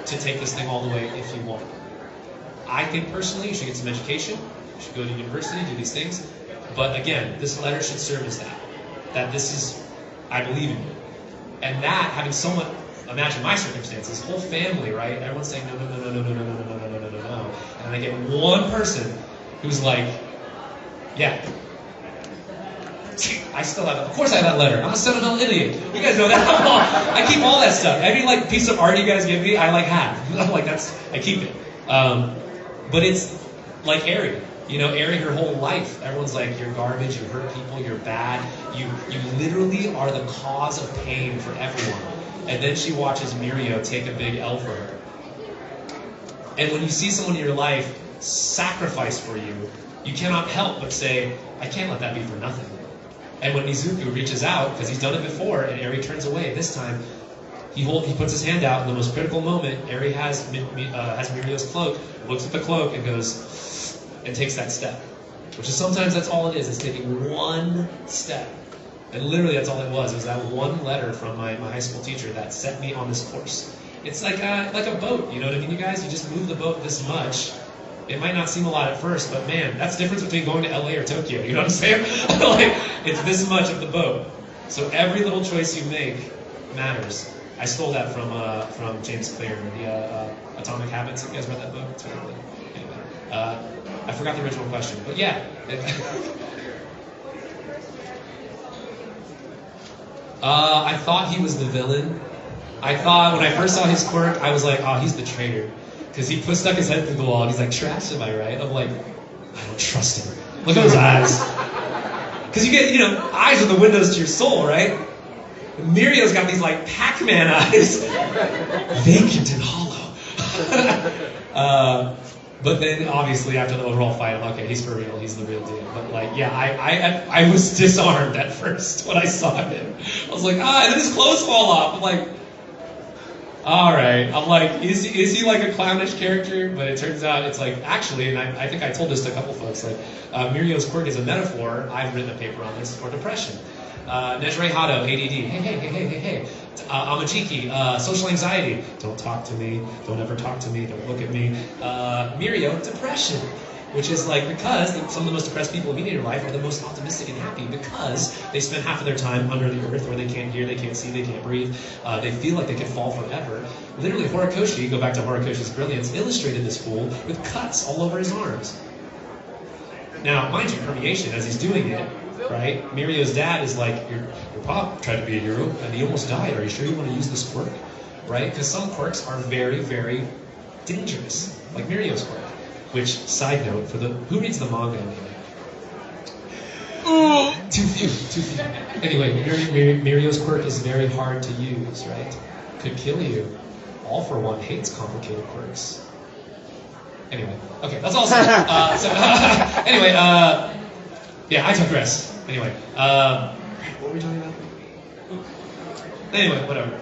to take this thing all the way if you want. I think personally you should get some education. You should go to university, do these things. But again, this letter should serve as that. That this is, I believe in you. And that, having someone, imagine my circumstances, whole family, right? Everyone's saying no. And I get one person who's like, yeah. I still have it. Of course I have that letter. I'm a sentimental idiot. You guys know that. I keep all that stuff. Every like piece of art you guys give me, I like have. I'm like, I keep it. But it's like Ari. Ari, her whole life, everyone's like, you're garbage, you hurt people, you're bad. You literally are the cause of pain for everyone. And then she watches Mirio take a big L for her. And when you see someone in your life sacrifice for you, you cannot help but say, I can't let that be for nothing. And when Mizuku reaches out, because he's done it before, and Eri turns away, this time he puts his hand out in the most critical moment. Eri has Mirio's cloak, looks at the cloak, and goes, and takes that step. Which is sometimes that's all it is. It's taking one step. And literally that's all it was. It was that one letter from my high school teacher that set me on this course. It's like a boat, you know what I mean, you guys? You just move the boat this much. It might not seem a lot at first, but man, that's the difference between going to LA or Tokyo, you know what I'm saying? Like, it's this much of the boat. So every little choice you make matters. I stole that from James Clear, the Atomic Habits. Have you guys read that book? It's really good. Anyway, I forgot the original question, but yeah. I thought he was the villain. I thought when I first saw his quirk, I was like, oh, he's the traitor. Because he stuck his head through the wall and he's like, trash, am I right? I'm like, I don't trust him. Look at those eyes. Because you get, eyes are the windows to your soul, right? And Mirio's got these like Pac-Man eyes. Vacant and hollow. But then, obviously, after the overall fight, I'm okay, he's for real, he's the real deal. But, like, yeah, I was disarmed at first when I saw him. I was like, and then his clothes fall off. I'm like, all right. I'm like, is he like a clownish character? But it turns out it's like, actually, and I think I told this to a couple folks, like, Mirio's quirk is a metaphor. I've written a paper on this for depression. Nejre Hado, ADD. Hey. Amajiki, social anxiety. Don't talk to me. Don't ever talk to me. Don't look at me. Mirio, depression. Which is like, because some of the most depressed people in your life are the most optimistic and happy because they spend half of their time under the earth where they can't hear, they can't see, they can't breathe. They feel like they could fall forever. Literally, Horikoshi, go back to Horikoshi's brilliance, illustrated this fool with cuts all over his arms. Now, mind you, permeation, as he's doing it, right? Mirio's dad is like, your pop tried to be a hero, and he almost died. Are you sure you want to use this quirk? Right? Because some quirks are very, very dangerous, like Mirio's quirk. Which, side note, for who reads the manga anyway? Too few. Anyway, Mirio's quirk is very hard to use, right? Could kill you. All for One hates complicated quirks. Anyway, okay, that's all. Anyway, yeah, I digress. Anyway, what were we talking about? Anyway, whatever.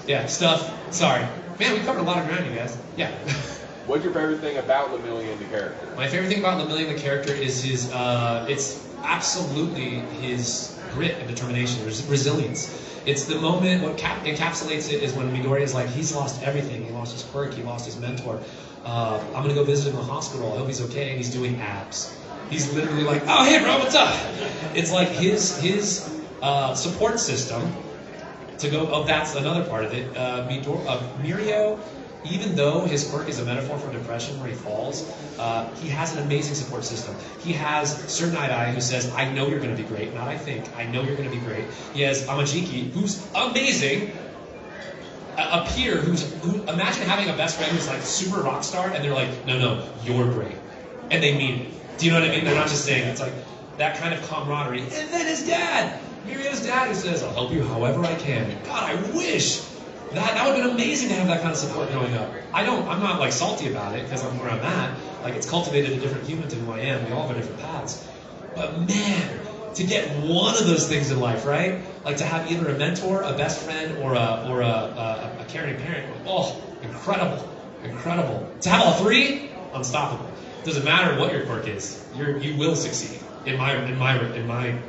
Yeah, stuff. Sorry. Man, we covered a lot of ground, you guys. Yeah. What's your favorite thing about Lemillion, the character? My favorite thing about Lemillion, the character, is his, it's absolutely his grit and determination, resilience. It's the moment, what encapsulates it is when Midoriya is like, he's lost everything. He lost his quirk, he lost his mentor. I'm going to go visit him in the hospital. I hope he's okay. And he's doing abs. He's literally like, oh, hey, bro, what's up? It's like his support system to go, that's another part of it. Mirio, even though his quirk is a metaphor for depression where he falls, he has an amazing support system. He has Sir Night-Eye who says, I know you're going to be great. Not I think. I know you're going to be great. He has Amajiki, who's amazing. A peer who imagine having a best friend who's like super rock star, and they're like, no, you're great. And they mean it. Do you know what I mean? They're not just saying it. It's like that kind of camaraderie. And then his dad, Mirio's dad, who says, I'll help you however I can. God, I wish. That would have been amazing to have that kind of support growing up. I'm not like salty about it because I'm where I'm at. Like it's cultivated a different human to who I am. We all have different paths. But man, to get one of those things in life, right? Like to have either a mentor, a best friend, or a caring parent. Oh, incredible. To have all three, unstoppable. Doesn't matter what your quirk is, you will succeed. In my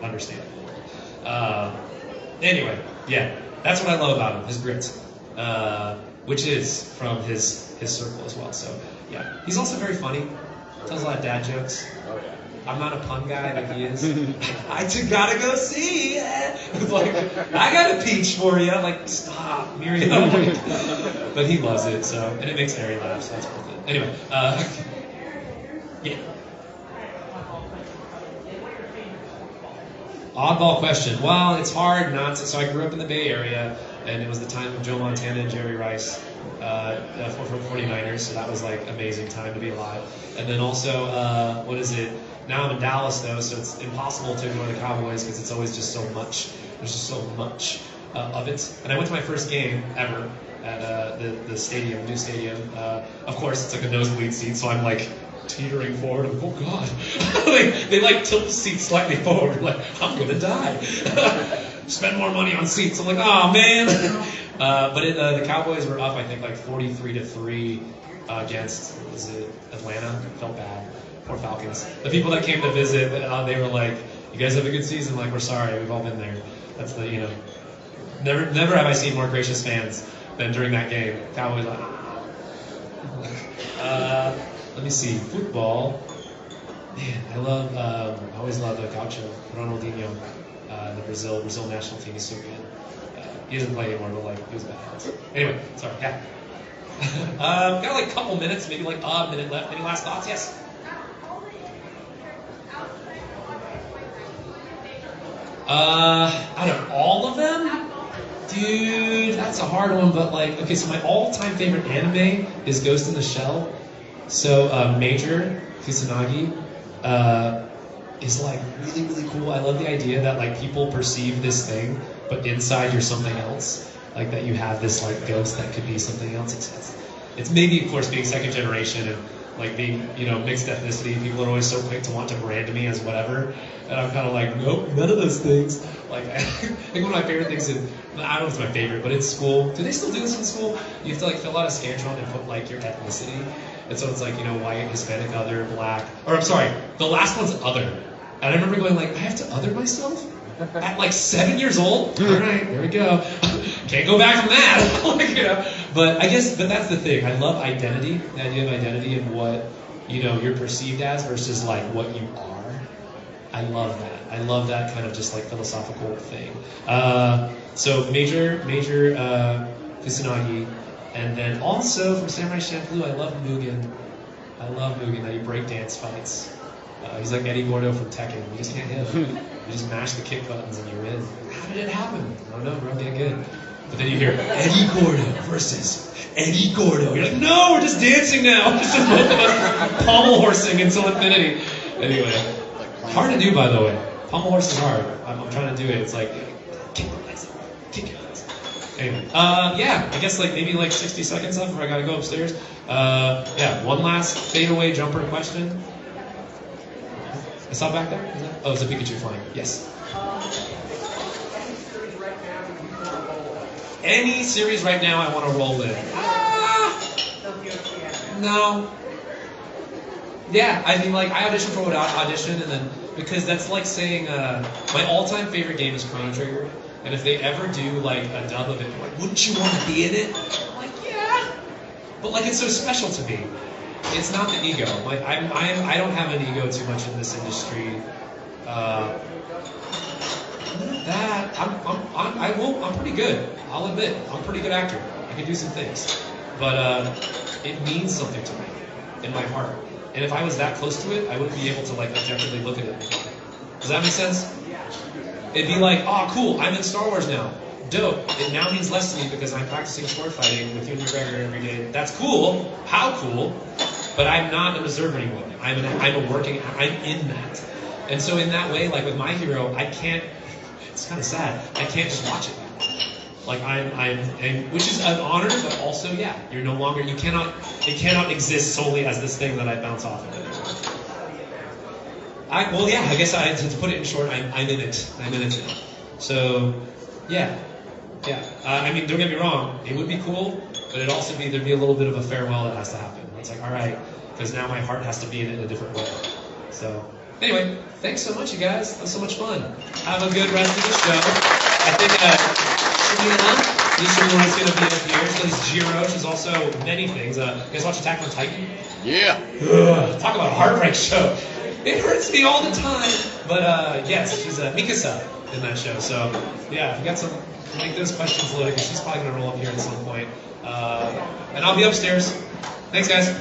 understanding. Anyway, yeah, that's what I love about him, his grit. Which is from his circle as well. So yeah, he's also very funny. Tells a lot of dad jokes. Oh yeah. I'm not a pun guy, but he is. I just gotta go see it. It's like, I got a peach for you. I'm like, stop, Miriam. But he loves it, so, and it makes Harry laugh, so that's worth it. Anyway, yeah. Oddball question. Well, it's hard not to. So I grew up in the Bay Area, and it was the time of Joe Montana and Jerry Rice for 49ers, so that was like amazing time to be alive. And then also, what is it? Now I'm in Dallas though, so it's impossible to ignore the Cowboys because it's always just so much. There's just so much of it. And I went to my first game ever at the stadium, new stadium. Of course, it's like a nosebleed seat, so I'm like teetering forward. I'm like, oh god! they like tilt the seat slightly forward. Like I'm gonna die. Spend more money on seats. I'm like, oh man. But the Cowboys were up, I think, like 43-3 against Atlanta. Felt bad. Poor Falcons. The people that came to visit, they were like, you guys have a good season. Like, we're sorry, we've all been there. That's the never have I seen more gracious fans than during that game. Cowboys like. Let me see. Football. Man, I always love the Gaucho, Ronaldinho, the Brazil national team. He's so good. He doesn't play anymore, but like he was badass. Anyway, sorry. Yeah. Got like a couple minutes, maybe like a minute left. Any last thoughts? Yes. Out of all of them, dude, that's a hard one. But like, okay, so my all-time favorite anime is Ghost in the Shell. So Major Kusanagi is like really, really cool. I love the idea that like people perceive this thing, but inside you're something else. Like that you have this like ghost that could be something else. It's maybe of course being second generation and like being, mixed ethnicity. People are always so quick to want to brand me as whatever, and I'm kind of like, nope, none of those things. Like, I think one of my favorite things I don't know if it's my favorite, but in school, do they still do this in school? You have to like fill out a Scantron and put like your ethnicity, and so it's like, white, Hispanic, other, black, or I'm sorry, the last one's other, and I remember going like, I have to other myself? At like 7 years old? All right, here we go. Can't go back from that. Like, But but that's the thing. I love identity, the idea of identity and what, you're perceived as versus like what you are. I love that. I love that kind of just like philosophical thing. So major Kusanagi. And then also from Samurai Champloo, I love Mugen. I love Mugen, that he breakdance fights. He's like Eddie Gordo from Tekken. You just can't hit him. You just mash the kick buttons and you win. How did it happen? I don't know, bro. Get good. But then you hear Eddie Gordo versus Eddie Gordo. You're like, no, we're just dancing now. It's just both of us pommel horsing until infinity. Anyway, hard to do, by the way. Pommel horse is hard. I'm trying to do it. It's like, kick your legs, kick your legs. Anyway, I guess like maybe like 60 seconds left before I gotta go upstairs. One last fadeaway jumper question. I saw back there? Oh, it's a Pikachu flying. Yes. Any series right now I want to roll in? No. Yeah, I mean, like, I auditioned for what I auditioned, and then, because that's like saying, my all-time favorite game is Chrono Trigger, and if they ever do, like, a dub of it, like, wouldn't you want to be in it? I'm like, yeah. But, like, it's so special to me. It's not the ego. Like I don't have an ego too much in this industry. I'm pretty good. I'll admit, I'm a pretty good actor. I can do some things, but it means something to me in my heart. And if I was that close to it, I wouldn't be able to like objectively look at it. Does that make sense? It'd be like, oh, cool, I'm in Star Wars now. Dope. It now means less to me because I'm practicing sword fighting with Ewan McGregor every day. That's cool. How cool? But I'm not a reserve anymore. I'm in that. And so in that way, like with my hero, I can't. It's kind of sad. I can't just watch it. Like which is an honor, but also you're no longer. It cannot exist solely as this thing that I bounce off of it. I guess to put it in short, I'm in it. I'm in it now. So, yeah. I mean, don't get me wrong. It would be cool, but there'd be a little bit of a farewell that has to happen. It's like, all right, because now my heart has to be in it in a different way. So, anyway, thanks so much, you guys. That was so much fun. Have a good rest of the show. I think Shimura's going to be up here. She plays Jiro. She's also many things. You guys watch Attack on Titan? Yeah. Ugh, talk about a heartbreak show. It hurts me all the time. But yes, she's Mikasa in that show. So if you got some, make those questions loaded because she's probably going to roll up here at some point. And I'll be upstairs. Thanks, guys.